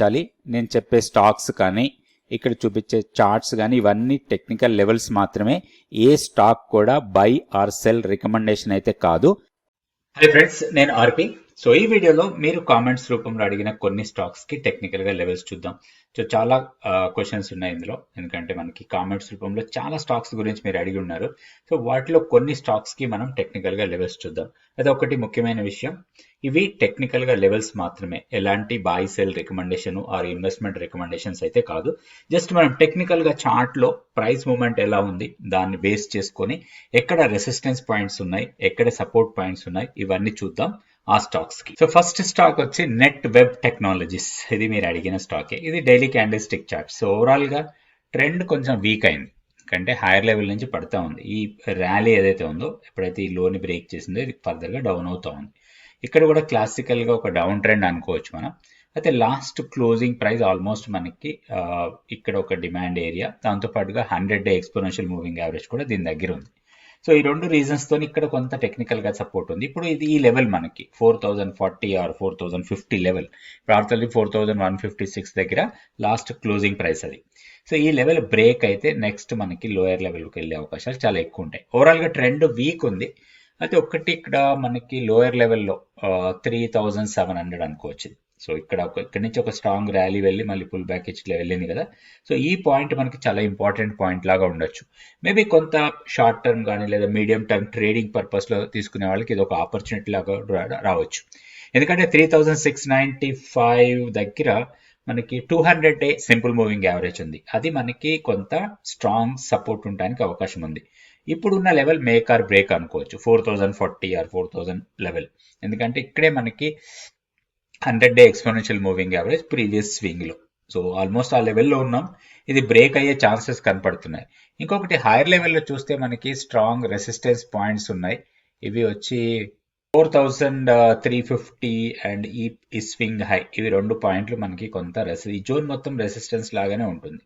గమనించాలి. నేను చెప్పే స్టాక్స్ కానీ ఇక్కడ చూపించే చార్ట్స్ కానీ ఇవన్నీ టెక్నికల్ లెవెల్స్ మాత్రమే. ఏ స్టాక్ కూడా బై ఆర్ సెల్ రికమెండేషన్ అయితే కాదు. హై ఫ్రెండ్స్, నేను ఆర్పి. సో ఈ వీడియోలో మీరు కామెంట్స్ రూపంలో అడిగిన కొన్ని స్టాక్స్ కి టెక్నికల్ గా లెవెల్స్ చూద్దాం. సో చాలా క్వశ్చన్స్ ఉన్నాయి ఇందులో, ఎందుకంటే మనకి కామెంట్స్ రూపంలో చాలా స్టాక్స్ గురించి మీరు అడిగి ఉన్నారు. సో వాటిలో కొన్ని స్టాక్స్ కి మనం టెక్నికల్ గా లెవెల్స్ చూద్దాం. అది ఒకటి ముఖ్యమైన విషయం, ఇవి టెక్నికల్ గా లెవెల్స్ మాత్రమే, ఎలాంటి buy sell recommendation or investment recommendations అయితే కాదు. జస్ట్ మనం టెక్నికల్ గా చార్ట్ లో ప్రైస్ మూవ్మెంట్ ఎలా ఉంది దాన్ని బేస్ చేసుకొని ఎక్కడ రెసిస్టెన్స్ పాయింట్స్ ఉన్నాయి, ఎక్కడ సపోర్ట్ పాయింట్స్ ఉన్నాయి, ఇవన్నీ చూద్దాం ఆ స్టాక్స్ కి. సో ఫస్ట్ స్టాక్ వచ్చి నెట్ వెబ్ టెక్నాలజీస్. ఇది మీరు అడిగిన స్టాకే. ఇది daily candle stick chart. So overall గా ట్రెండ్ కొంచెం వీక్ అయింది, కంటే హైయర్ లెవెల్ నుంచి పడతా ఉంది. ఈ ర్యాలీ ఏదైతే ఉందో, ఎప్పుడైతే ఈ లోని బ్రేక్ చేసిందో ఇది ఫర్దర్ గా డౌన్ అవుతా ఉంది. ఇక్కడ కూడా క్లాసికల్ గా ఒక డౌన్ ట్రెండ్ అనుకోవచ్చు మనం. అయితే లాస్ట్ క్లోజింగ్ ప్రైస్ ఆల్మోస్ట్ మనకి ఇక్కడ ఒక డిమాండ్ ఏరియా, దాంతో పాటుగా 100-day ఎక్స్పోనెన్షియల్ మూవింగ్ యావరేజ్ కూడా దీని దగ్గర ఉంది. సో ఈ రెండు రీజన్స్ తో ఇక్కడ కొంత టెక్నికల్ గా సపోర్ట్ ఉంది. ఇప్పుడు ఇది ఈ లెవెల్ మనకి 4040 ఆర్ 4050 లెవెల్, ఆల్రెడీ 4156 దగ్గర లాస్ట్ క్లోజింగ్ ప్రైస్ అది. సో ఈ లెవెల్ బ్రేక్ అయితే నెక్స్ట్ మనకి లోయర్ లెవెల్కి వెళ్ళే అవకాశాలు చాలా ఎక్కువ ఉంటాయి. ఓవరాల్ గా ట్రెండ్ వీక్ ఉంది. అయితే ఒక్కటి ఇక్కడ మనకి లోయర్ లెవెల్లో 3700 అనుకోవచ్చు. సో ఇక్కడ నుంచి ఒక స్ట్రాంగ్ ర్యాలీ వెళ్ళి మళ్ళీ పుల్ బ్యాక్ ఇట్లా వెళ్ళింది కదా. సో ఈ పాయింట్ మనకి చాలా ఇంపార్టెంట్ పాయింట్ లాగా ఉండొచ్చు. మేబీ కొంత షార్ట్ టర్మ్ కానీ లేదా మీడియం టర్మ్ ట్రేడింగ్ పర్పస్ లో తీసుకునే వాళ్ళకి ఇది ఒక ఆపర్చునిటీ లాగా రావచ్చు. ఎందుకంటే 3695 దగ్గర మనకి 200-day సింపుల్ మూవింగ్ యావరేజ్ ఉంది. అది మనకి కొంత స్ట్రాంగ్ సపోర్ట్ ఉండడానికి అవకాశం ఉంది. ఇప్పుడున్న లెవెల్ మేక్ ఆర్ బ్రేక్ అనుకోవచ్చు, 4040 ఆర్ 4000 లెవెల్. ఎందుకంటే ఇక్కడే మనకి 100-day exponential moving average previous swing లో. సో ఆల్మోస్ట్ ఆ లెవెల్లో ఉన్నాం. ఇది బ్రేక్ అయ్యే ఛాన్సెస్ కనపడుతున్నాయి. ఇంకొకటి హైయర్ లెవెల్లో చూస్తే మనకి స్ట్రాంగ్ రెసిస్టెన్స్ పాయింట్స్ ఉన్నాయి. ఇవి వచ్చి 4350 అండ్ ఈ స్వింగ్ హై, ఇవి రెండు పాయింట్లు మనకి కొంత ఈ జోన్ మొత్తం రెసిస్టెన్స్ లాగానే ఉంటుంది.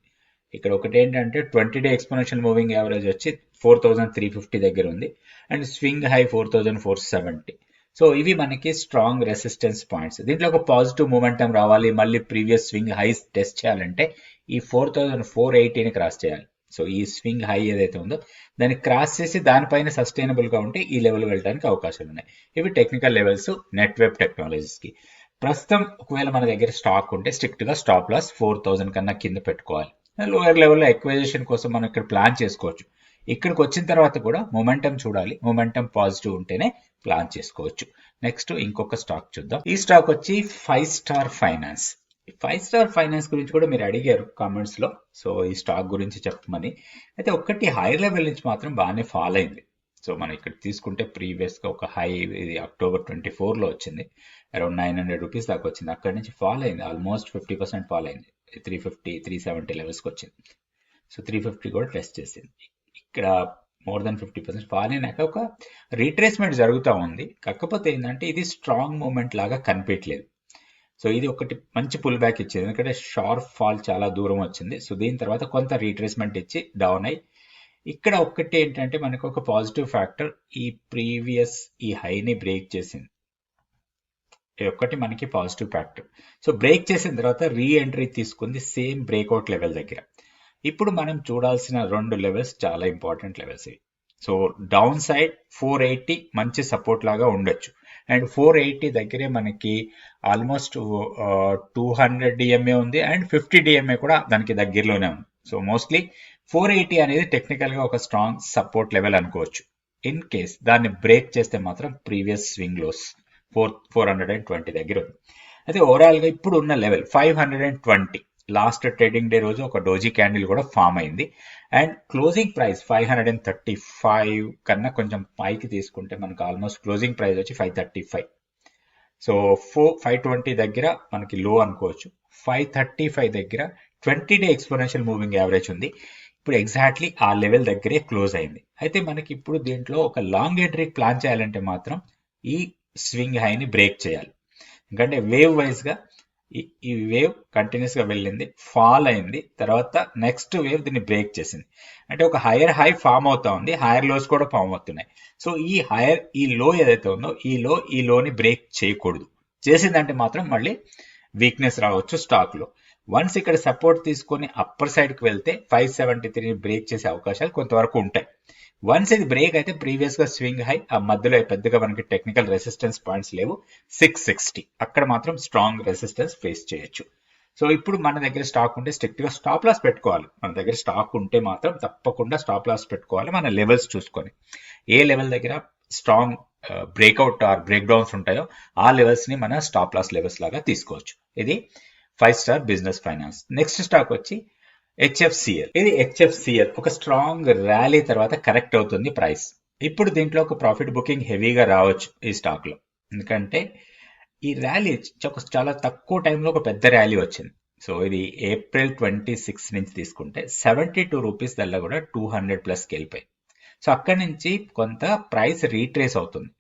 ఇక్కడ ఒకటి ఏంటంటే 20-day ఎక్స్పోనెన్షియల్ మూవింగ్ యావరేజ్ వచ్చి 4350 దగ్గర ఉంది అండ్ స్వింగ్ హై 4470. సో ఇవి మనకి స్ట్రాంగ్ రెసిస్టెన్స్ పాయింట్స్. దీంట్లో ఒక పాజిటివ్ మూమెంటం రావాలి, మళ్ళీ ప్రీవియస్ స్వింగ్ హైస్ టెస్ట్ చేయాలంటే ఈ 4480ని క్రాస్ చేయాలి. సో ఈ స్వింగ్ హై ఏదైతే ఉందో దాన్ని క్రాస్ చేసి దానిపైన సస్టైనబుల్ గా ఉంటే ఈ లెవెల్ వెళ్ళడానికి అవకాశాలు ఉన్నాయి. ఇవి technical levels net web technologies కి. ప్రస్తుతం ఒకవేళ మన దగ్గర స్టాక్ ఉంటే స్ట్రిక్ట్ గా స్టాప్ లాస్ 4000 కన్నా కింద పెట్టుకోవాలి. లోయర్ లెవెల్లో ఎక్వైజేషన్ కోసం మనం ఇక్కడ ప్లాన్ చేసుకోవచ్చు. ఇక్కడికి వచ్చిన తర్వాత కూడా మొమెంటం చూడాలి, మొమెంటం పాజిటివ్ ఉంటేనే ప్లాన్ చేసుకోవచ్చు. నెక్స్ట్ ఇంకొక స్టాక్ చూద్దాం. ఈ స్టాక్ వచ్చి 5 స్టార్ ఫైనాన్స్. 5 స్టార్ ఫైనాన్స్ గురించి కూడా మీరు అడిగారు కామెంట్స్ లో, సో ఈ స్టాక్ గురించి చెప్పమని. అయితే ఒక్కటి హైయర్ లెవెల్ నుంచి మాత్రం బాగానే ఫాల్ అయింది. సో మనం ఇక్కడ తీసుకుంటే ప్రీవియస్ గా ఒక హై ఇది October 24 లో వచ్చింది, అరౌండ్ 900 రూపీస్ దాకా వచ్చింది. అక్కడ నుంచి ఫాల్ అయింది, ఆల్మోస్ట్ 50% ఫాల్ అయింది. 350-370 లెవెల్స్ కి వచ్చింది. సో 350 కూడా టెస్ట్ చేసింది. ఇక్కడ మోర్ దెన్ 50% ఫాల్ అయినాక ఒక రీట్రేస్మెంట్ జరుగుతూ ఉంది. కాకపోతే ఏంటంటే ఇది స్ట్రాంగ్ మూమెంట్ లాగా కనిపించలేదు. సో ఇది ఒకటి మంచి పుల్ బ్యాక్ ఇచ్చింది, ఎందుకంటే షార్ప్ ఫాల్ చాలా దూరం వచ్చింది. సో దీని తర్వాత కొంత రీట్రేస్మెంట్ ఇచ్చి డౌన్ అయ్యి ఇక్కడ ఒక్కటి ఏంటంటే మనకు ఒక పాజిటివ్ ఫ్యాక్టర్, ఈ ప్రీవియస్ ఈ హైని బ్రేక్ చేసింది. ఇది ఒక్కటి మనకి పాజిటివ్ ఫ్యాక్టర్. సో బ్రేక్ చేసిన తర్వాత రీ ఎంట్రీ తీసుకుంది సేమ్ బ్రేక్అవుట్ లెవెల్ దగ్గర. ఇప్పుడు మనం చూడాల్సిన రెండు లెవెల్స్ చాలా ఇంపార్టెంట్ లెవెల్స్ ఇవి. సో డౌన్ సైడ్ 480 మంచి సపోర్ట్ లాగా ఉండొచ్చు, అండ్ 480 దగ్గరే మనకి ఆల్మోస్ట్ 200 DMA ఉంది అండ్ 50 DMA కూడా దానికి దగ్గరలోనే ఉంది. సో మోస్ట్లీ 480 అనేది టెక్నికల్ గా ఒక స్ట్రాంగ్ సపోర్ట్ లెవెల్ అనుకోవచ్చు. ఇన్ కేస్ దాన్ని బ్రేక్ చేస్తే మాత్రం ప్రీవియస్ స్వింగ్ లోస్ 420 దగ్గర ఉంది. అయితే ఓవరాల్ గా ఇప్పుడు ఉన్న లెవెల్ 520. లాస్ట్ ట్రేడింగ్ డే రోజు ఒక డోజీ క్యాండిల్ కూడా ఫామ్ అయింది అండ్ క్లోజింగ్ ప్రైస్ 535 కన్నా కొంచెం పైకి తీసుకుంటే మనకు ఆల్మోస్ట్ క్లోజింగ్ ప్రైస్ వచ్చి 535. సో 520 దగ్గర మనకి లో అనుకోవచ్చు. 535 దగ్గర 20-day ఎక్స్పోనెన్షియల్ మూవింగ్ యావరేజ్ ఉంది. ఇప్పుడు ఎగ్జాక్ట్లీ ఆ లెవెల్ దగ్గరే క్లోజ్ అయింది. అయితే మనకి ఇప్పుడు దీంట్లో ఒక లాంగ్ ఎంట్రీ ప్లాన్ చేయాలంటే మాత్రం ఈ స్వింగ్ హైని బ్రేక్ చేయాలి. ఎందుకంటే వేవ్ వైజ్ గా ఈ వేవ్ కంటిన్యూస్ గా వెళ్ళింది, ఫాల్ అయింది, తర్వాత నెక్స్ట్ వేవ్ దీన్ని బ్రేక్ చేసింది. అంటే ఒక హైయర్ హై ఫామ్ అవుతా ఉంది, హైయర్ లోస్ కూడా ఫామ్ అవుతున్నాయి. సో ఈ లో ఏదైతే ఉందో ఈ లోని బ్రేక్ చేయకూడదు. చేసిందంటే మాత్రం మళ్ళీ వీక్నెస్ రావచ్చు స్టాక్ లో. వన్స్ ఇక్కడ సపోర్ట్ తీసుకొని అప్పర్ సైడ్ కి వెళ్తే 573 బ్రేక్ చేసే అవకాశాలు కొంతవరకు ఉంటాయి. వన్స్ ఇది బ్రేక్ అయితే ప్రీవియస్ గా స్వింగ్ హై, ఆ మధ్యలో పెద్దగా మనకి టెక్నికల్ రెసిస్టెన్స్ పాయింట్స్ లేవు. 660 అక్కడ మాత్రం స్ట్రాంగ్ రెసిస్టెన్స్ ఫేస్ చేయొచ్చు. సో ఇప్పుడు మన దగ్గర స్టాక్ ఉంటే స్ట్రిక్ట్ గా స్టాప్ లాస్ పెట్టుకోవాలి. మన దగ్గర స్టాక్ ఉంటే మాత్రం తప్పకుండా స్టాప్ లాస్ పెట్టుకోవాలి, మన లెవెల్స్ చూసుకొని. ఏ లెవెల్ దగ్గర strong breakout or break downs ఉంటాయో ఆ లెవెల్స్ ని మన స్టాప్ లాస్ లెవెల్స్ లాగా తీసుకోవచ్చు. ఇది 5 star business finance. Next stock వచ్చి హెచ్ఎఫ్సిఎల్. ఇది హెచ్ఎఫ్సిఎల్ ఒక స్ట్రాంగ్ ర్యాలీ తర్వాత కరెక్ట్ అవుతుంది ప్రైస్. ఇప్పుడు దీంట్లో ఒక ప్రాఫిట్ బుకింగ్ హెవీగా రావచ్చు ఈ స్టాక్ లో, ఎందుకంటే ఈ ర్యాలీ చాలా తక్కువ టైంలో ఒక పెద్ద ర్యాలీ వచ్చింది. సో ఇది April 26 నుంచి తీసుకుంటే 72 రూపీస్ దల్లా కూడా 200 ప్లస్కి వెళ్ళిపోయి. సో అక్కడి నుంచి కొంత ప్రైస్ రీట్రేస్ అవుతుంది.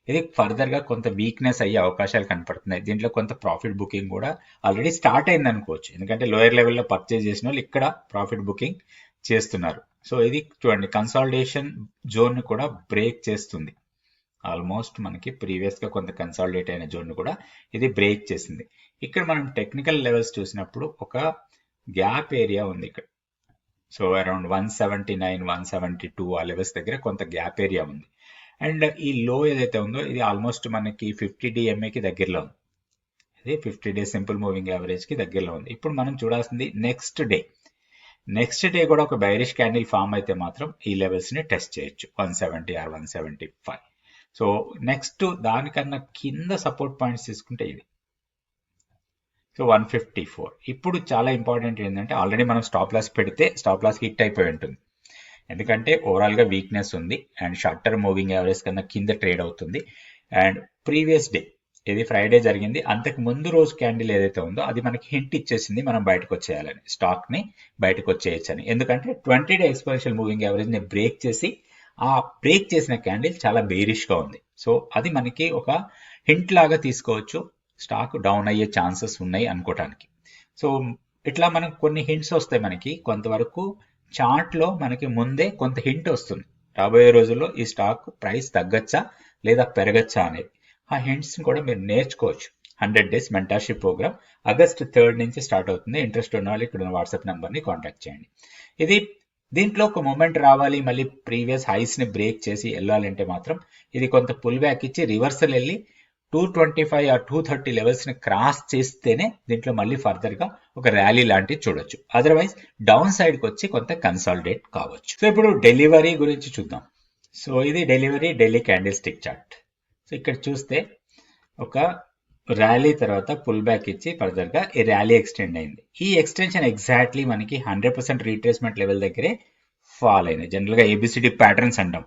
ఇది ఫర్దర్ గా కొంత వీక్నెస్ అయ్యే అవకాశాలు కనపడుతున్నాయి. దీంట్లో కొంత ప్రాఫిట్ బుకింగ్ కూడా ఆల్రెడీ స్టార్ట్ అయింది అనుకోవచ్చు, ఎందుకంటే లోయర్ లెవెల్లో పర్చేజ్ చేసిన వాళ్ళు ఇక్కడ ప్రాఫిట్ బుకింగ్ చేస్తున్నారు. సో ఇది చూడండి, కన్సాలిడేషన్ జోన్ ని కూడా బ్రేక్ చేస్తుంది. ఆల్మోస్ట్ మనకి ప్రీవియస్ గా కొంత కన్సాలిడేట్ అయిన జోన్ కూడా ఇది బ్రేక్ చేసింది. ఇక్కడ మనం టెక్నికల్ లెవెల్స్ చూసినప్పుడు ఒక గ్యాప్ ఏరియా ఉంది ఇక్కడ. సో అరౌండ్ 179, 172 ఆ లెవెల్స్ దగ్గర కొంత గ్యాప్ ఏరియా ఉంది. అండ్ ఈ లో ఏదైతే ఉందో ఇది ఆల్మోస్ట్ మనకి 50 DMA కి దగ్గరలో ఉంది. ఇది 50 డే సింపుల్ మూవింగ్ యావరేజ్ కి దగ్గరలో ఉంది. ఇప్పుడు మనం చూడాల్సింది నెక్స్ట్ డే కూడా ఒక బైరిష్ క్యాండిల్ ఫామ్ అయితే మాత్రం ఈ లెవెల్స్ ని టెస్ట్ చేయొచ్చు, 170 ఆర్ 175. సో నెక్స్ట్ దానికన్నా కింద సపోర్ట్ పాయింట్స్ తీసుకుంటే ఇది. సో 154. ఇప్పుడు చాలా ఇంపార్టెంట్ ఏంటంటే ఆల్రెడీ మనం స్టాప్ లాస్ పెడితే స్టాప్ లాస్ హిట్ అయిపోయి ఉంటుంది, ఎందుకంటే ఓవరాల్ గా వీక్నెస్ ఉంది and short term moving average కన్నా కింద ట్రేడ్ అవుతుంది. అండ్ ప్రీవియస్ డే ఇది ఫ్రైడే జరిగింది, అంతకు ముందు రోజు క్యాండిల్ ఏదైతే ఉందో అది మనకి హింట్ ఇచ్చేసింది మనం బయటకు వచ్చేయాలని, స్టాక్ ని బయటకు వచ్చేయచ్చని. ఎందుకంటే 20 డే ఎక్స్పోనెన్షియల్ మూవింగ్ యావరేజ్ ని బ్రేక్ చేసి ఆ బ్రేక్ చేసిన క్యాండిల్ చాలా బేరిష్ గా ఉంది. సో అది మనకి ఒక హింట్ లాగా తీసుకోవచ్చు, స్టాక్ డౌన్ అయ్యే ఛాన్సెస్ ఉన్నాయి అనుకోవటానికి. సో ఇట్లా మనకు కొన్ని హింట్స్ వస్తాయి మనకి కొంతవరకు. చార్ట్ లో మనకి ముందే కొంత హింట్ వస్తుంది రాబోయే రోజుల్లో ఈ స్టాక్ ప్రైస్ తగ్గచ్చా లేదా పెరగచ్చా అనేది. ఆ హింట్స్ కూడా మీరు నేర్చుకోవచ్చు. 100 days mentorship programme August 3rd నుంచి స్టార్ట్ అవుతుంది. ఇంట్రెస్ట్ ఉన్న వాళ్ళు ఇక్కడ వాట్సాప్ నెంబర్ ని కాంటాక్ట్ చేయండి. ఇది దీంట్లో ఒక మూమెంట్ రావాలి, మళ్ళీ ప్రీవియస్ హైస్ ని బ్రేక్ చేసి వెళ్ళాలంటే మాత్రం ఇది కొంత పుల్ బ్యాక్ ఇచ్చి రివర్సల్ వెళ్ళి 225 ఆర్ 230 లెవెల్స్ ని క్రాస్ చేస్తేనే దీంట్లో మళ్ళీ ఫర్దర్ గా ఒక ర్యాలీ లాంటిది చూడొచ్చు. అదర్వైజ్ డౌన్ సైడ్ కి వచ్చి కొంత కన్సాలిడేట్ కావచ్చు. సో ఇప్పుడు డెలివరీ గురించి చూద్దాం. సో ఇది daily candle stick chart. So ఇక్కడ చూస్తే ఒక ర్యాలీ తర్వాత పుల్ బ్యాక్ ఇచ్చి ఫర్దర్ గా ఈ ర్యాలీ ఎక్స్టెండ్ అయింది. ఈ ఎక్స్టెన్షన్ ఎగ్జాక్ట్లీ మనకి 100% రీట్రేస్మెంట్ లెవెల్ దగ్గరే ఫాల్ అయింది. జనరల్ గా ABCD ప్యాటర్న్స్ అంటాం.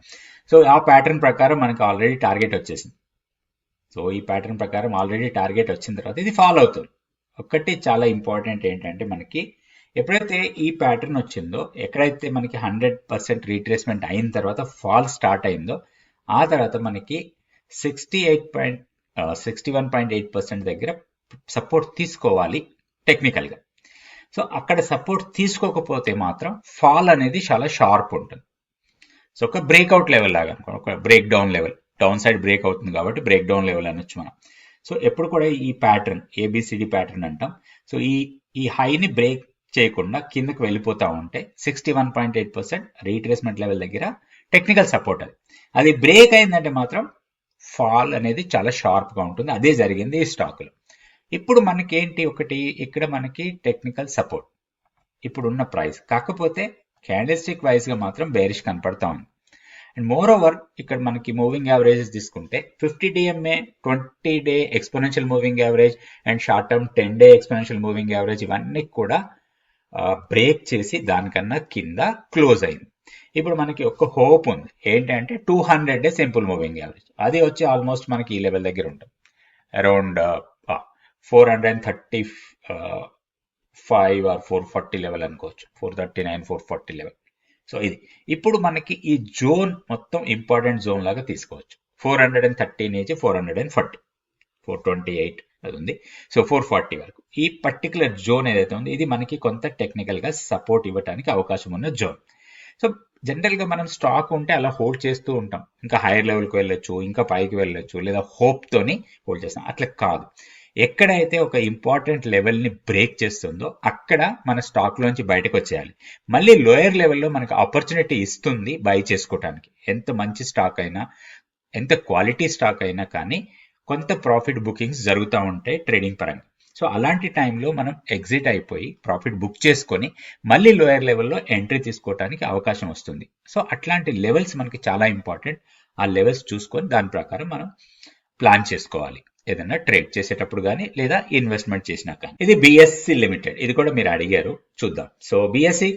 సో ఆ ప్యాటర్న్ ప్రకారం మనకి ఆల్రెడీ టార్గెట్ వచ్చేసింది. సో ఈ ప్యాటర్న్ ప్రకారం ఆల్రెడీ టార్గెట్ వచ్చిన తర్వాత ఇది ఫాలో అవుతుంది. ఒకటి చాలా ఇంపార్టెంట్ ఏంటంటే మనకి ఎప్పుడైతే ఈ ప్యాటర్న్ వచ్చిందో, ఎక్కడైతే మనకి 100% రీట్రేస్మెంట్ అయిన తర్వాత ఫాల్ స్టార్ట్ అయిందో, ఆ తర్వాత మనకి 61.8% దగ్గర సపోర్ట్ తీసుకోవాలి టెక్నికల్ గా. సో అక్కడ సపోర్ట్ తీసుకోకపోతే మాత్రం ఫాల్ అనేది చాలా షార్ప్ ఉంటుంది. సో ఒక బ్రేక్అవుట్ లెవెల్ లాగా అనుకోండి, ఒక break down level, down side break అవుతుంది కాబట్టి బ్రేక్ డౌన్ లెవెల్ అనొచ్చు మనం. సో ఎప్పుడు కూడా ఈ ప్యాటర్న్ ABCD ప్యాటర్న్ అంటాం. సో ఈ హైని బ్రేక్ చేయకుండా కిందకి వెళ్ళిపోతా ఉంటే 61.8% రీట్రేస్మెంట్ లెవెల్ దగ్గర టెక్నికల్ సపోర్ట్ అది బ్రేక్ అయిందంటే మాత్రం ఫాల్ అనేది చాలా షార్ప్ గా ఉంటుంది. అదే జరిగింది ఈ స్టాక్ లో. ఇప్పుడు మనకి ఏంటి, ఒకటి ఇక్కడ మనకి టెక్నికల్ సపోర్ట్ ఇప్పుడున్న ప్రైస్, కాకపోతే క్యాండిల్ స్టిక్ వైజ్ గా మాత్రం బేరిష్ కనపడతా ఉంది. అండ్ మోర్ ఓవర్ ఇక్కడ మనకి మూవింగ్ యావరేజెస్ తీసుకుంటే 50 DMA, 20 day exponential moving average and short term 10 day exponential moving average ఇవన్నీ కూడా బ్రేక్ చేసి దానికన్నా కింద క్లోజ్ అయింది. ఇప్పుడు మనకి ఒక హోప్ ఉంది ఏంటంటే 200 డే సింపుల్ మూవింగ్ యావరేజ్, అది వచ్చి ఆల్మోస్ట్ మనకి ఈ లెవెల్ దగ్గర ఉంటుంది, అరౌండ్ 435 ఆర్ 440 లెవెల్ అనుకోవచ్చు, 439, 440 లెవెల్. సో ఇది ఇప్పుడు మనకి ఈ జోన్ మొత్తం ఇంపార్టెంట్ జోన్ లాగా తీసుకోవచ్చు. 430 నుంచి 440, 428 అది ఉంది. సో 440 వరకు ఈ పర్టికులర్ జోన్ ఏదైతే ఉంది ఇది మనకి కొంత టెక్నికల్ గా సపోర్ట్ ఇవ్వడానికి అవకాశం ఉన్న జోన్. సో జనరల్ గా మనం స్టాక్ ఉంటే అలా హోల్డ్ చేస్తూ ఉంటాం, ఇంకా హైయర్ లెవెల్కి వెళ్ళొచ్చు, ఇంకా పైకి వెళ్ళొచ్చు, లేదా హోప్ తోని హోల్డ్ చేస్తాం. అట్లా కాదు, ఎక్కడైతే ఒక ఇంపార్టెంట్ లెవెల్ని బ్రేక్ చేస్తుందో అక్కడ మన స్టాక్లోంచి బయటకు వచ్చేయాలి. మళ్ళీ లోయర్ లెవెల్లో మనకు ఆపర్చునిటీ ఇస్తుంది బై చేసుకోవడానికి. ఎంత మంచి స్టాక్ అయినా, ఎంత క్వాలిటీ స్టాక్ అయినా కానీ కొంత ప్రాఫిట్ బుకింగ్స్ జరుగుతూ ఉంటాయి ట్రేడింగ్ పరంగా. సో అలాంటి టైంలో మనం ఎగ్జిట్ అయిపోయి ప్రాఫిట్ బుక్ చేసుకొని మళ్ళీ లోయర్ లెవెల్లో ఎంట్రీ తీసుకోవడానికి అవకాశం వస్తుంది. సో అట్లాంటి లెవెల్స్ మనకి చాలా ఇంపార్టెంట్. ఆ లెవెల్స్ చూసుకొని దాని ప్రకారం మనం ప్లాన్ చేసుకోవాలి ఏదైనా ట్రేడ్ చేసేటప్పుడు కానీ లేదా ఇన్వెస్ట్మెంట్ చేసినా కానీ. ఇది బిఎస్సి లిమిటెడ్, ఇది కూడా మీరు అడిగారు, చూద్దాం. సో బిఎస్సి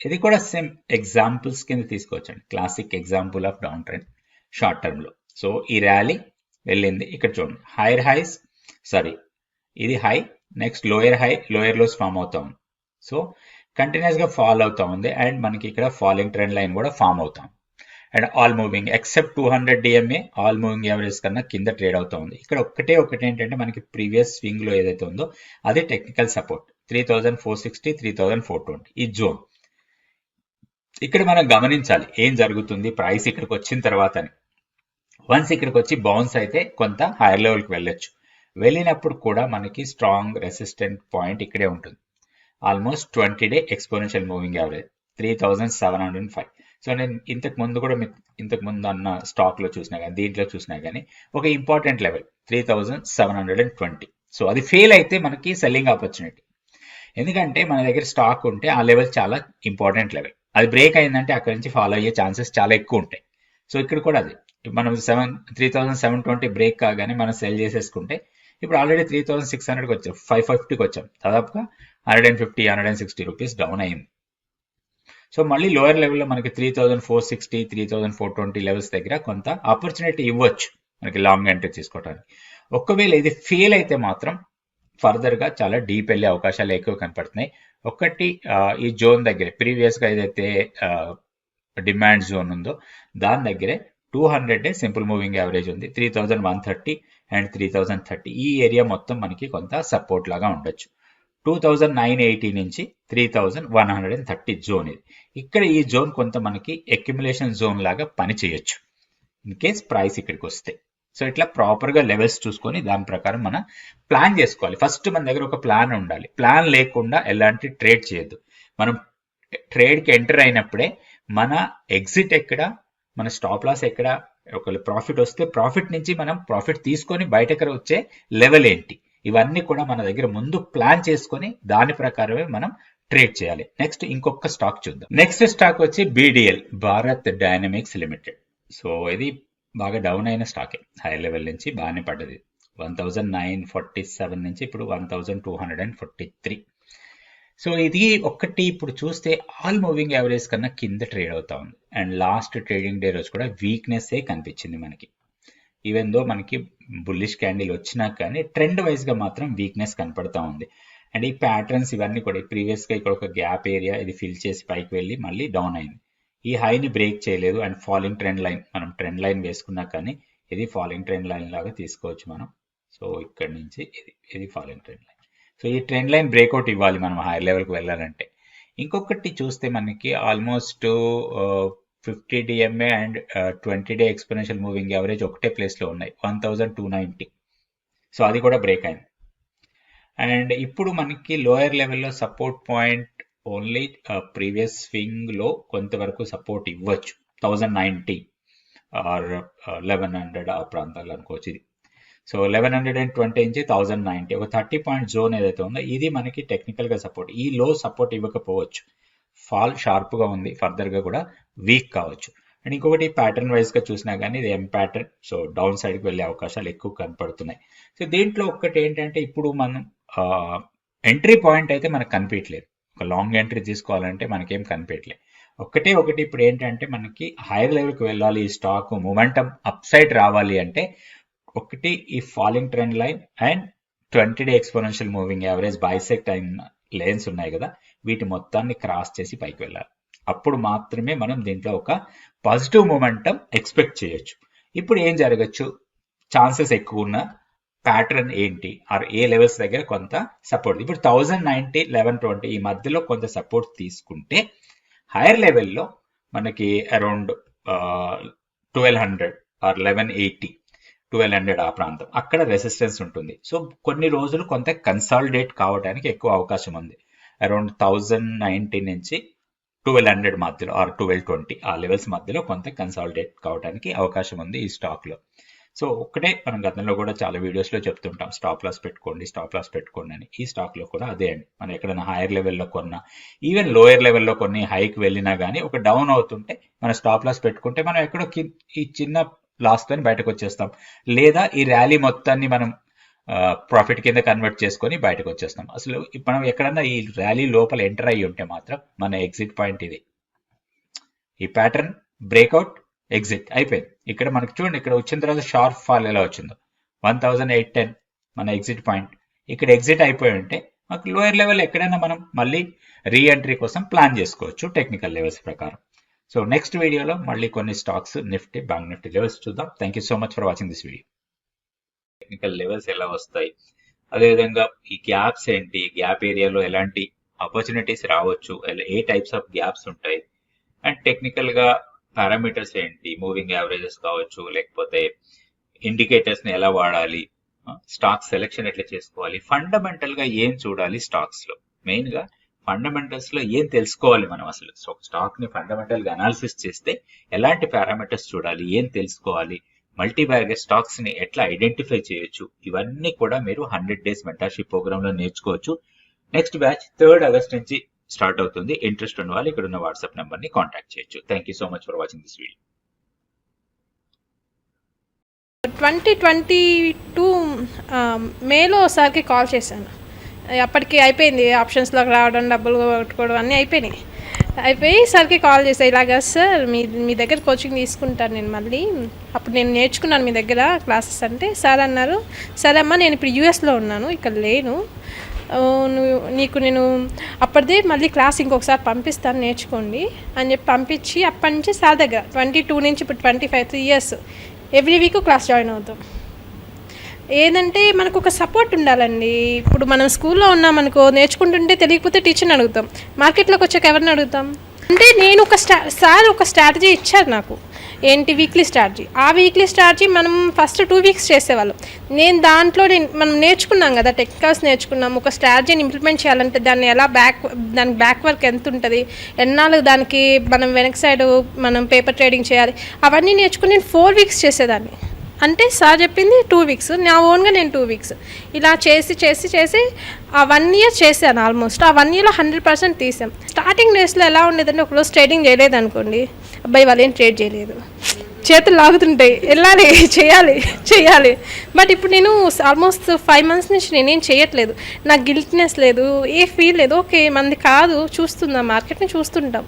ఇది కూడా సేమ్ ఎగ్జాంపుల్స్ కింద తీసుకోవచ్చండి, classic example of down trend short term లో. సో ఈ ర్యాలీ వెళ్ళింది, ఇక్కడ చూడండి హైయర్ హైస్, సారీ ఇది high, next lower high, lower lows form అవుతా ఉంది. సో కంటిన్యూస్ గా ఫాల్ అవుతా ఉంది అండ్ మనకి ఇక్కడ ఫాలింగ్ ట్రెండ్ లైన్ కూడా ఫామ్ అవుతాం. And all moving except 200 DMA all moving average కన్నా కింద ట్రేడ్ అవుతా ఉంది. ఇక్కడ ఒకటి ఏంటంటే మనకి ప్రీవియస్ స్వింగ్ లో ఏదైతే ఉందో అది టెక్నికల్ సపోర్ట్ 3460, 3420 ఈ జోన్. ఇక్కడ మనం గమనించాలి ఏం జరుగుతుంది ప్రైస్ ఇక్కడికి వచ్చిన తర్వాతని. వన్స్ ఇక్కడికి వచ్చి బౌన్స్ అయితే కొంత హైయర్ లెవెల్కి వెళ్ళొచ్చు. వెళ్ళినప్పుడు కూడా మనకి స్ట్రాంగ్ రెసిస్టెంట్ పాయింట్ ఇక్కడే ఉంటుంది, almost 20-day exponential moving average 3705. So నేను ఇంతకు ముందు అన్న స్టాక్ లో చూసినా కానీ దీంట్లో చూసినా కానీ ఒక ఇంపార్టెంట్ లెవెల్ 3720. సో అది ఫెయిల్ అయితే మనకి సెల్లింగ్ ఆపర్చునిటీ, ఎందుకంటే మన దగ్గర స్టాక్ ఉంటే ఆ లెవెల్ చాలా ఇంపార్టెంట్ లెవెల్. అది బ్రేక్ అయిందంటే అక్కడి నుంచి ఫాలో అయ్యే ఛాన్సెస్ చాలా ఎక్కువ ఉంటాయి. సో ఇక్కడ కూడా అది మనం 3720 బ్రేక్ కాగానే మనం సెల్ చేసేసుకుంటే ఇప్పుడు ఆల్రెడీ 3600కి వచ్చాం, 550కి వచ్చాం, దాదాపుగా 150-160 రూపీస్ డౌన్ అయింది. సో మళ్ళీ లోయర్ లెవెల్లో మనకి 3460, 3420 లెవెల్స్ దగ్గర కొంత ఆపర్చునిటీ ఇవ్వచ్చు మనకి లాంగ్ ఎంట్రీ తీసుకోవడానికి. ఒకవేళ ఇది ఫెయిల్ అయితే మాత్రం ఫర్దర్ గా చాలా డీప్ వెళ్ళే అవకాశాలు ఎక్కువ కనపడుతున్నాయి. ఒకటి ఈ జోన్ దగ్గరే ప్రీవియస్ గా ఏదైతే డిమాండ్ జోన్ ఉందో దాని దగ్గరే 200 సింపుల్ మూవింగ్ యావరేజ్ ఉంది, 3130 అండ్ 3030 ఈ ఏరియా మొత్తం మనకి కొంత సపోర్ట్ లాగా ఉండొచ్చు. 2980 నుంచి 3130 జోన్ ఇది. ఇక్కడ ఈ జోన్ కొంత మనకి అక్యుములేషన్ జోన్ లాగా పని చేయొచ్చు ఇన్ కేస్ ప్రైస్ ఇక్కడికి వస్తే. సో ఇట్లా ప్రాపర్ గా లెవెల్స్ చూసుకొని దాని ప్రకారం మనం ప్లాన్ చేసుకోవాలి. ఫస్ట్ మన దగ్గర ఒక ప్లాన్ ఉండాలి. ప్లాన్ లేకుండా ఎలాంటి ట్రేడ్ చేయొద్దు. మనం ట్రేడ్ కి ఎంటర్ అయినప్పుడే మన ఎగ్జిట్ ఎక్కడ, మన స్టాప్ లాస్ ఎక్కడ, ఒకవేళ ప్రాఫిట్ వస్తే ప్రాఫిట్ నుంచి మనం ప్రాఫిట్ తీసుకొని బయటకు వచ్చే లెవెల్ ఏంటి, ఇవన్నీ కూడా మన దగ్గర ముందు ప్లాన్ చేసుకొని దాని ప్రకారమే మనం ట్రేడ్ చేయాలి. నెక్స్ట్ ఇంకొక స్టాక్ చూద్దాం. నెక్స్ట్ స్టాక్ వచ్చి BDL, Bharat dynamics limited. So ఇది బాగా డౌన్ అయిన స్టాకే, హై లెవెల్ నుంచి బాగానే పడ్డది. 1947 నుంచి ఇప్పుడు 1243. సో ఇది ఒక్కటి ఇప్పుడు చూస్తే ఆల్ మూవింగ్ యావరేజ్ కన్నా కింద ట్రేడ్ అవుతా ఉంది అండ్ లాస్ట్ ట్రేడింగ్ డే రోజు కూడా వీక్నెస్ కనిపించింది మనకి. ఈవెన్ దో మనకి బుల్లిష్ క్యాండిల్ వచ్చినా కానీ ట్రెండ్ వైజ్ గా మాత్రం వీక్నెస్ కనపడతా ఉంది. అండ్ ఈ ప్యాటర్న్స్ ఇవన్నీ కూడా ప్రీవియస్ గా ఇక్కడ ఒక గ్యాప్ ఏరియా ఇది ఫిల్ చేసి పైకి వెళ్ళి మళ్ళీ డౌన్ అయింది. ఈ హైని బ్రేక్ చేయలేదు అండ్ ఫాలింగ్ ట్రెండ్ లైన్, మనం ట్రెండ్ లైన్ వేసుకున్నా కానీ ఇది ఫాలింగ్ ట్రెండ్ లైన్ లాగా తీసుకోవచ్చు మనం. సో ఇక్కడ నుంచి ఇది ఫాలింగ్ ట్రెండ్ లైన్. సో ఈ ట్రెండ్ లైన్ బ్రేక్అవుట్ ఇవ్వాలి మనం హై లెవెల్కి వెళ్ళాలంటే. ఇంకొకటి చూస్తే మనకి almost 50 DMA and 20-day exponential moving average ఒకటే ప్లేస్ లో ఉన్నాయి, 1290. సో అది కూడా బ్రేక్ అయింది. అండ్ ఇప్పుడు మనకి లోయర్ లెవెల్లో support point only previous swing లో కొంతవరకు సపోర్ట్ ఇవ్వచ్చు, 1090 ఆర్ 1100 ఆ ప్రాంతాల్లో అనుకోవచ్చు ఇది. సో 1120 నుంచి 1090 ఒక 30 పాయింట్ జోన్ ఏదైతే ఉందో ఇది మనకి టెక్నికల్ గా సపోర్ట్. ఈ లో సపోర్ట్ ఇవ్వకపోవచ్చు, ఫాల్ షార్ప్ గా ఉంది, ఫర్దర్ గా కూడా వీక్ కావచ్చు. అండ్ ఇంకొకటి ప్యాటర్న్ వైజ్ గా చూసినా కానీ ఇది ఎం ప్యాటర్న్, సో డౌన్ సైడ్ కి వెళ్ళే అవకాశాలు ఎక్కువ కనపడుతున్నాయి. సో దీంట్లో ఒక్కటి ఏంటంటే ఇప్పుడు మనం ఎంట్రీ పాయింట్ అయితే మనకు కనిపించలేదు, ఒక లాంగ్ ఎంట్రీ తీసుకోవాలంటే మనకేం కనిపించలేదు. ఒకటి ఇప్పుడు ఏంటంటే మనకి హైయర్ లెవెల్కి వెళ్ళాలి, ఈ స్టాక్ మొమెంటం అప్ సైడ్ రావాలి అంటే ఒకటి ఈ falling trend line and 20-day exponential moving average bisect అయిన లైన్స్ ఉన్నాయి కదా, వీటి మొత్తాన్ని క్రాస్ చేసి పైకి వెళ్ళాలి. అప్పుడు మాత్రమే మనం దీంట్లో ఒక పాజిటివ్ మొమెంటం ఎక్స్పెక్ట్ చేయొచ్చు. ఇప్పుడు ఏం జరగచ్చు, ఛాన్సెస్ ఎక్కువ ఉన్న ప్యాటర్న్ ఏంటి, ఆర్ ఏ లెవెల్స్ దగ్గర కొంత సపోర్ట్, ఇప్పుడు 1090, 1120 ఈ మధ్యలో కొంత సపోర్ట్ తీసుకుంటే హైయర్ లెవెల్లో మనకి అరౌండ్ 1200 ఆర్ 1180 1200 ఆ ప్రాంతం అక్కడ రెసిస్టెన్స్ ఉంటుంది. సో కొన్ని రోజులు కొంత కన్సాలిడేట్ కావడానికి ఎక్కువ అవకాశం ఉంది. అరౌండ్ 1090 నుంచి 1200 మధ్యలో ఆర్ 1220 ఆ లెవెల్స్ మధ్యలో కొంత కన్సాలిడేట్ కావడానికి అవకాశం ఉంది ఈ స్టాక్ లో. సో ఒక్కటే మనం గతంలో కూడా చాలా వీడియోస్ లో చెప్తుంటాం, స్టాప్ లాస్ పెట్టుకోండి అని. ఈ స్టాక్ లో కూడా అదే అండి. మనం ఎక్కడైనా హైయర్ లెవెల్లో కొన్నా, ఈవెన్ లోయర్ లెవెల్లో కొన్ని హైకి వెళ్ళినా కానీ ఒక డౌన్ అవుతుంటే మన స్టాప్ లాస్ పెట్టుకుంటే మనం ఎక్కడో ఈ చిన్న లాస్ తో బయటకు వచ్చేస్తాం, లేదా ఈ ర్యాలీ మొత్తాన్ని మనం ప్రాఫిట్ కింద కన్వర్ట్ చేసుకొని బయటకు వచ్చేస్తాం. అసలు మనం ఎక్కడన్నా ఈ ర్యాలీ లోపల ఎంటర్ అయ్యి ఉంటే మాత్రం మన ఎగ్జిట్ పాయింట్ ఇది. ఈ ప్యాటర్న్ బ్రేక్అవుట్ ఎగ్జిట్ అయిపోయింది. ఇక్కడ మనకి చూడండి, ఇక్కడ వచ్చిన తర్వాత షార్ప్ ఫాల్ ఎలా వచ్చిందో 1810 మన ఎగ్జిట్ పాయింట్. ఇక్కడ ఎగ్జిట్ అయిపోయి ఉంటే మాకు లోయర్ లెవెల్ ఎక్కడైనా మనం మళ్ళీ రీఎంట్రీ కోసం ప్లాన్ చేసుకోవచ్చు టెక్నికల్ లెవెల్స్ ప్రకారం. సో నెక్స్ట్ వీడియోలో మళ్ళీ కొన్ని stocks Nifty, bank Nifty levels చూద్దాం. Thank you so much for watching this video. Technical levels ఎలా వస్తాయి, అదేవిధంగా ఈ గ్యాప్స్ ఏంటి, గ్యాప్ ఏరియాలో ఎలాంటి ఆపర్చునిటీస్ రావచ్చు, ఏ టైప్స్ ఆఫ్ గ్యాప్స్ ఉంటాయి, అండ్ టెక్నికల్ గా పారామీటర్స్ ఏంటి, మూవింగ్ యావరేజెస్ కావచ్చు, లేకపోతే ఇండికేటర్స్ ని ఎలా వాడాలి, స్టాక్ సెలెక్షన్ ఎట్లా చేసుకోవాలి, ఫండమెంటల్ గా ఏం చూడాలి స్టాక్స్ లో, మెయిన్ గా ఫండమెంటల్స్ లో ఏం తెలుసుకోవాలి మనం. అసలు స్టాక్ ని ఫండమెంటల్ గా అనాలిసిస్ చేస్తే ఎలాంటి పారామీటర్స్ చూడాలి, ఏం తెలుసుకోవాలి, మల్టీ బ్యాగర్ స్టాక్స్ ని ఎట్లా ఐడెంటిఫై చేయొచ్చు, ఇవన్నీ కూడా మీరు 100 days మెంటర్షిప్ ప్రోగ్రామ్ లో నేర్చుకోవచ్చు. నెక్స్ట్ బ్యాచ్ 3rd August నుంచి స్టార్ట్ అవుతుంది. ఇంట్రెస్ట్ ఉన్న వాళ్ళు ఇక్కడ ఉన్న వాట్సాప్ నెంబర్ ని కాంటాక్ట్ చేయొచ్చు. Thank you so much for watching this video. 2022 మేలో ఒకసారికి కాల్ చేశాను. అప్పటికి అయిపోయింది, ఆప్షన్స్లోకి రావడం, డబ్బులు కొట్టుకోవడం అన్నీ అయిపోయి సార్కి కాల్ చేశాను. ఇలాగా సార్ మీ దగ్గర కోచింగ్ తీసుకుంటాను నేను మళ్ళీ, అప్పుడు నేను నేర్చుకున్నాను మీ దగ్గర క్లాసెస్ అంటే. సార్ అన్నారు, సరే అమ్మా నేను ఇప్పుడు యూఎస్లో ఉన్నాను, ఇక్కడ లేను, నీకు నేను అప్పటిదే మళ్ళీ క్లాస్ ఇంకొకసారి పంపిస్తాను నేర్చుకోండి అని చెప్పి పంపించి, అప్పటి నుంచి సార్ దగ్గర 22 నుంచి ఇప్పుడు 25 3 years every week class join అవుతాం. ఏంటంటే మనకు ఒక సపోర్ట్ ఉండాలండి. ఇప్పుడు మనం స్కూల్లో ఉన్నామనుకో, నేర్చుకుంటుంటే తెలియకపోతే టీచర్ని అడుగుతాం, మార్కెట్లోకి వచ్చాక ఎవరిని అడుగుతాం. అంటే నేను సార్ ఒక స్ట్రాటజీ ఇచ్చారు నాకు, ఏంటి వీక్లీ స్ట్రాటజీ. ఆ వీక్లీ స్ట్రాటజీ మనం ఫస్ట్ 2 weeks చేసేవాళ్ళం. నేను దాంట్లో మనం నేర్చుకున్నాం కదా, టెక్నికల్స్ నేర్చుకున్నాం. ఒక స్ట్రాటజీని ఇంప్లిమెంట్ చేయాలంటే దానికి బ్యాక్ వర్క్ ఎంత ఉంటుంది, ఎన్నాళ్ళు దానికి మనం వెనక సైడ్ మనం పేపర్ ట్రేడింగ్ చేయాలి, అవన్నీ నేర్చుకుని నేను 4 weeks చేసేదాన్ని. అంటే సార్ చెప్పింది 2 weeks, నా ఓన్గా నేను 2 weeks ఇలా చేసి ఆ 1 year చేశాను ఆల్మోస్ట్. ఆ 1 yearలో 100% తీసాం. స్టార్టింగ్ డేస్లో ఎలా ఉండేదంటే, ఒకరోజు ట్రేడింగ్ చేయలేదు అనుకోండి, అబ్బాయి వాళ్ళు ఏం ట్రేడ్ చేయలేదు, చేతులు లాగుతుంటాయి, వెళ్ళాలి చేయాలి. బట్ ఇప్పుడు నేను ఆల్మోస్ట్ 5 months నుంచి నేనేం చేయట్లేదు, నాకు గిల్ట్నెస్ లేదు, ఏ ఫీల్ లేదు. ఓకే మంది కాదు, చూస్తుందా మార్కెట్ని చూస్తుంటాం.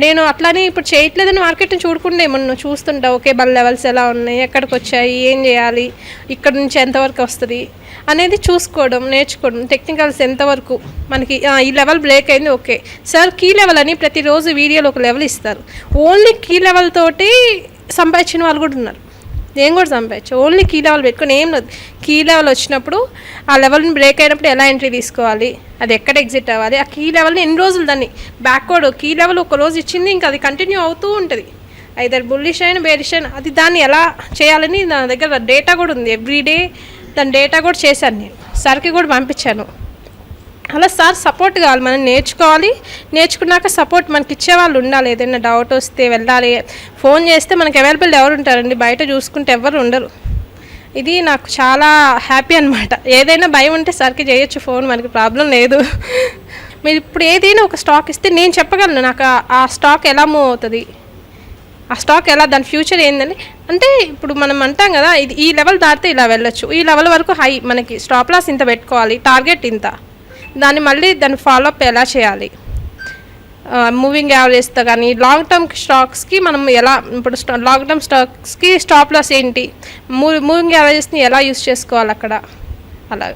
నేను అట్లానే ఇప్పుడు చేయట్లేదని మార్కెట్ని చూడకుండా ఏమన్నా చూస్తుంటా, ఓకే మన లెవెల్స్ ఎలా ఉన్నాయి, ఎక్కడికి వచ్చాయి, ఏం చేయాలి, ఇక్కడ నుంచి ఎంతవరకు వస్తుంది అనేది చూసుకోవడం, నేర్చుకోవడం. టెక్నికల్స్ ఎంతవరకు మనకి ఈ లెవెల్ బ్రేక్ అయింది, ఓకే సార్ కీ లెవెల్ అని ప్రతిరోజు వీడియోలో ఒక లెవెల్ ఇస్తారు. ఓన్లీ కీ లెవెల్ తోటి సంపాదించిన వాళ్ళు కూడా ఉన్నారు. నేను కూడా సంపాదించు, ఓన్లీ కీ లెవెల్ పెట్టుకొని ఏం లేదు. కీ లెవెల్ వచ్చినప్పుడు ఆ లెవెల్ని బ్రేక్ అయినప్పుడు ఎలా ఎంట్రీ తీసుకోవాలి, అది ఎక్కడ ఎగ్జిట్ అవ్వాలి, ఆ కీ లెవెల్ని ఎన్ని రోజులు దాన్ని బ్యాక్వర్డ్, కీ లెవెల్ ఒక రోజు ఇచ్చింది ఇంకా అది కంటిన్యూ అవుతూ ఉంటుంది, ఐదర్ బుల్లిష్ అయినా బేరిష్ అయినా, అది దాన్ని ఎలా చేయాలని నా దగ్గర డేటా కూడా ఉంది. ఎవ్రీడే దాని డేటా కూడా చేశాను, నేను సార్కి కూడా పంపించాను. అలా సార్ సపోర్ట్ కావాలి, మనం నేర్చుకున్నాక సపోర్ట్ మనకి ఇచ్చేవాళ్ళు ఉండాలి. ఏదైనా డౌట్ వస్తే వెళ్ళాలి, ఫోన్ చేస్తే మనకి అవైలబుల్ ఎవరు ఉంటారండి, బయట చూసుకుంటే ఎవరు ఉండరు. ఇది నాకు చాలా హ్యాపీ అనమాట. ఏదైనా భయం ఉంటే సార్కి చేయొచ్చు ఫోన్, మనకి ప్రాబ్లం లేదు. మీరు ఇప్పుడు ఏదైనా ఒక స్టాక్ ఇస్తే నేను చెప్పగలను నాకు ఆ స్టాక్ ఎలా మూవ్ అవుతుంది, ఆ స్టాక్ ఎలా, దాని ఫ్యూచర్ ఏందని. అంటే ఇప్పుడు మనం అంటాం కదా, ఇది ఈ లెవెల్ దాటితే ఇలా వెళ్ళొచ్చు, ఈ లెవెల్ వరకు హై, మనకి స్టాప్ లాస్ ఇంత పెట్టుకోవాలి, టార్గెట్ ఇంత, దాన్ని ఫాలోఅప్ ఎలా చేయాలి, మూవింగ్ యావరేజ్తో కానీ లాంగ్ టర్మ్ స్టాక్స్కి మనం ఎలా, ఇప్పుడు లాంగ్ టర్మ్ స్టాక్స్కి స్టాప్ లాస్ ఏంటి, మూవింగ్ యావరేజెస్ని ఎలా యూస్ చేసుకోవాలి అక్కడ, అలా.